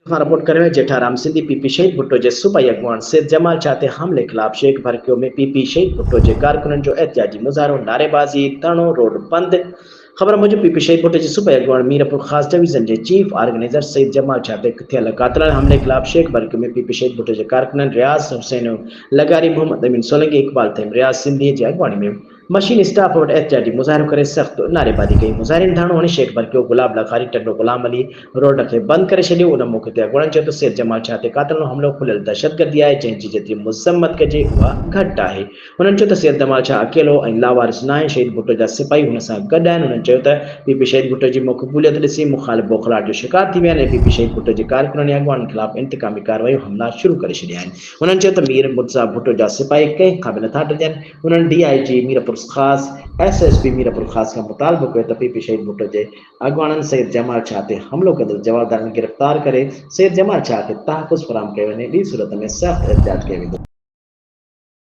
Report कर रहे हैं जेठाराम सिंधी पीपी शहीद भुट्टो जे सूबाई अगवान सैयद जमाल चाहते हमले खिलाफ शेख भरकियो में पीपी शहीद भुट्टो जे कारकुनन जो एहतजाजी मुजाहरो नारेबाजी तणो रोड बंद। खबर मुझे पीपी शहीद भुट्टो जे सूबाई अगवान मीरपुर खास डिवीजन के चीफ ऑर्गेनाइजर सैयद जमाल चाहते थियल कातल हमले खिलाफ शेख भरकियो में पीपी शहीद भुट्टो जे कारकुनन रियाज हुसैन लगारी मोहम्मद अमीन सोलंकी इकबाल थे रियाज सिंधी जी अगवानी में मशीन स्टाफ और एहतजाजी मुजाहरो करे सख्त नारेबाजी कई मुजाहिरीन धाणो हणी शेख भरकियो गुलाब लखारी टड्डो गुलाम अली रोड खे बंद करे छॾियो। उन मौके ते अॻुवाणनि चयो त सैयद जमाल शाह ते क़ातिल जो हमलो खुलियल दहशतगर्दी आहे जंहिंजी जेतिरी मुज़म्मत कजे उहा घटि आहे। हुननि चयो त सैयद जमाल शाह अकेलो ऐं लावारिस न आहे, शहीद भुट्टो जा सिपाही हुन सां गॾु आहिनि। हुननि चयो त पीपी शहीद भुट्टो जी मक़बूलियत ॾिसी मुख़ालिफ़ बौखलाहट जो शिकार थी विया आहिनि ऐं पीपी शहीद भुट्टो जे कारकुननि ऐं अॻुवाननि ख़िलाफ़ इंतिकामी कार्रवाई हमला शुरू करे छॾिया आहिनि। हुननि चयो त मीर मुर्तज़ा भुट्टो जा सिपाही कंहिं खां बि नथा डिॼनि। हुननि डीआईजी मीरपुर ख़ास एसएसपी मीरपुर ख़ास खां मुतालबो कयो त पीपी शहीद भुट्टो जे अॻुवाननि सैयद जमाल शाह ते हमलो कंदड़ जवाबदारनि गिरफ़्तार करे सैयद जमाल शाह खे तहफ़्फ़ुज़ फ़राहम कयो वञे, ॿी सूरत में सख़्त एहतियात कयो वेंदो।